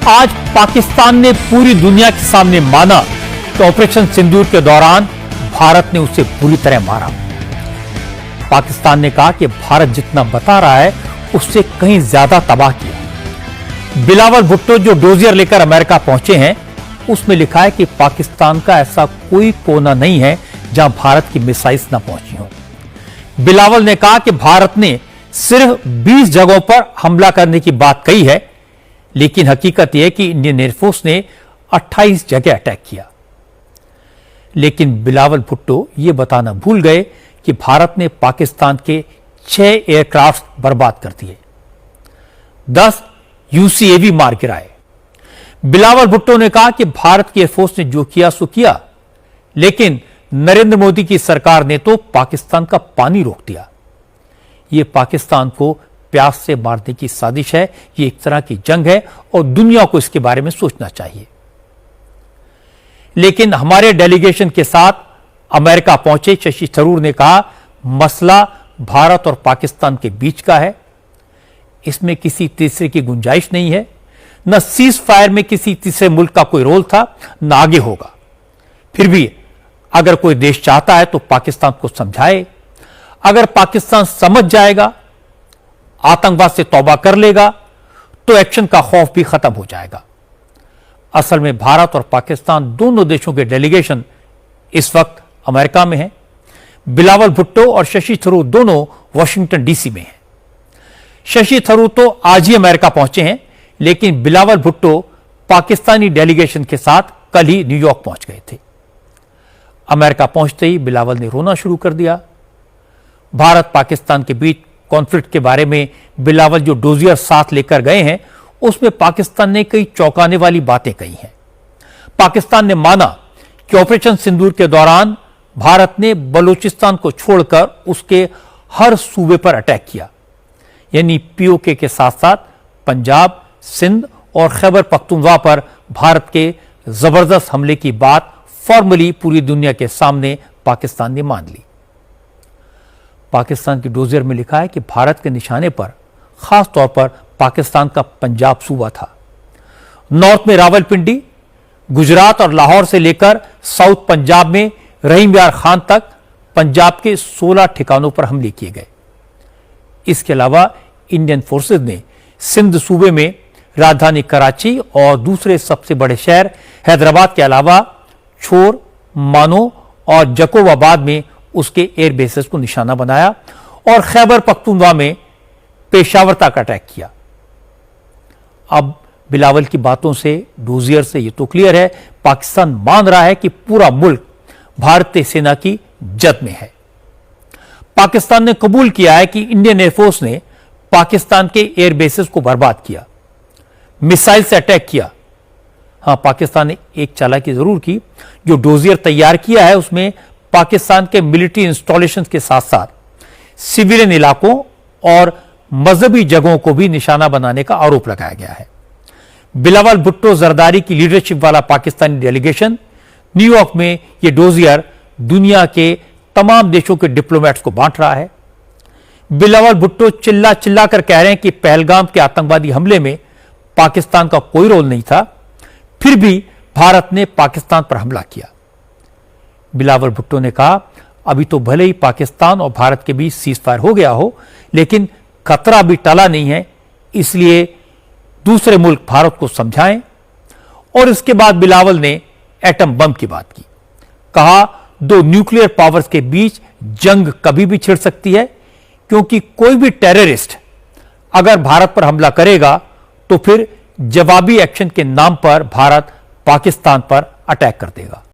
आज पाकिस्तान ने पूरी दुनिया के सामने माना कि ऑपरेशन सिंदूर के दौरान भारत ने उसे पूरी तरह मारा। पाकिस्तान ने कहा कि भारत जितना बता रहा है उससे कहीं ज्यादा तबाह किया। बिलावल भुट्टो जो डोजियर लेकर अमेरिका पहुंचे हैं, उसमें लिखा है कि पाकिस्तान का ऐसा कोई कोना नहीं है जहां भारत की मिसाइल्स न पहुंची हो। बिलावल ने कहा कि भारत ने सिर्फ 20 जगहों पर हमला करने की बात कही है, लेकिन हकीकत यह कि इंडियन एयरफोर्स ने 28 जगह अटैक किया। लेकिन बिलावल भुट्टो यह बताना भूल गए कि भारत ने पाकिस्तान के 6 एयरक्राफ्ट बर्बाद कर दिए, 10 यूसीएवी मार गिराए। बिलावल भुट्टो ने कहा कि भारत की एयरफोर्स ने जो किया सो किया, लेकिन नरेंद्र मोदी की सरकार ने तो पाकिस्तान का पानी रोक दिया। यह पाकिस्तान को प्यास से मारने की साजिश है, यह एक तरह की जंग है और दुनिया को इसके बारे में सोचना चाहिए। लेकिन हमारे डेलीगेशन के साथ अमेरिका पहुंचे शशि थरूर ने कहा, मसला भारत और पाकिस्तान के बीच का है, इसमें किसी तीसरे की गुंजाइश नहीं है। न सीज फायर में किसी तीसरे मुल्क का कोई रोल था, न आगे होगा। फिर भी अगर कोई देश चाहता है तो पाकिस्तान को समझाए। अगर पाकिस्तान समझ जाएगा, आतंकवाद से तौबा कर लेगा, तो एक्शन का खौफ भी खत्म हो जाएगा। असल में भारत और पाकिस्तान दोनों देशों के डेलीगेशन इस वक्त अमेरिका में हैं। बिलावल भुट्टो और शशि थरूर दोनों वाशिंगटन डीसी में हैं। शशि थरूर तो आज ही अमेरिका पहुंचे हैं, लेकिन बिलावल भुट्टो पाकिस्तानी डेलीगेशन के साथ कल ही न्यूयॉर्क पहुंच गए थे। अमेरिका पहुंचते ही बिलावल ने रोना शुरू कर दिया। भारत पाकिस्तान के बीच कॉन्फ्लिक्ट के बारे में बिलावल जो डोजियर साथ लेकर गए हैं, उसमें पाकिस्तान ने कई चौंकाने वाली बातें कही हैं। पाकिस्तान ने माना कि ऑपरेशन सिंदूर के दौरान भारत ने बलूचिस्तान को छोड़कर उसके हर सूबे पर अटैक किया, यानी पीओके के साथ साथ पंजाब, सिंध और खैबर पख्तूनख्वा पर भारत के जबरदस्त हमले की बात फॉर्मली पूरी दुनिया के सामने पाकिस्तान ने मान ली। पाकिस्तान की डोजियर में लिखा है कि भारत के निशाने पर खास तौर पर पाकिस्तान का पंजाब सूबा था। नॉर्थ में रावलपिंडी, गुजरात और लाहौर से लेकर साउथ पंजाब में रहीम यार खान तक पंजाब के 16 ठिकानों पर हमले किए गए। इसके अलावा इंडियन फोर्सेज ने सिंध सूबे में राजधानी कराची और दूसरे सबसे बड़े शहर हैदराबाद के अलावा छोर, मानो और जकोबाबाद में उसके एयर बेसेस को निशाना बनाया और खैबर पख्तूनख्वा में पेशावर तक अटैक किया। अब बिलावल की बातों से, डोजियर से यह तो क्लियर है, पाकिस्तान मान रहा है कि पूरा मुल्क भारतीय सेना की जद में है। पाकिस्तान ने कबूल किया है कि इंडियन एयरफोर्स ने पाकिस्तान के एयर बेसेस को बर्बाद किया, मिसाइल से अटैक किया। हां, पाकिस्तान ने एक चालाकी जरूर की। जो डोजियर तैयार किया है उसमें पाकिस्तान के मिलिट्री इंस्टॉलेशन के साथ साथ सिविलियन इलाकों और मजहबी जगहों को भी निशाना बनाने का आरोप लगाया गया है। बिलावल भुट्टो जरदारी की लीडरशिप वाला पाकिस्तानी डेलीगेशन न्यूयॉर्क में यह डोजियर दुनिया के तमाम देशों के डिप्लोमेट्स को बांट रहा है। बिलावल भुट्टो चिल्ला चिल्ला कर कह रहे हैं कि पहलगाम के आतंकवादी हमले में पाकिस्तान का कोई रोल नहीं था, फिर भी भारत ने पाकिस्तान पर हमला किया। बिलावल भुट्टो ने कहा, अभी तो भले ही पाकिस्तान और भारत के बीच सीज फायर हो गया हो, लेकिन खतरा अभी टला नहीं है, इसलिए दूसरे मुल्क भारत को समझाएं। और इसके बाद बिलावल ने एटम बम की बात की। कहा, दो न्यूक्लियर पावर्स के बीच जंग कभी भी छिड़ सकती है, क्योंकि कोई भी टेररिस्ट अगर भारत पर हमला करेगा तो फिर जवाबी एक्शन के नाम पर भारत पाकिस्तान पर अटैक कर देगा।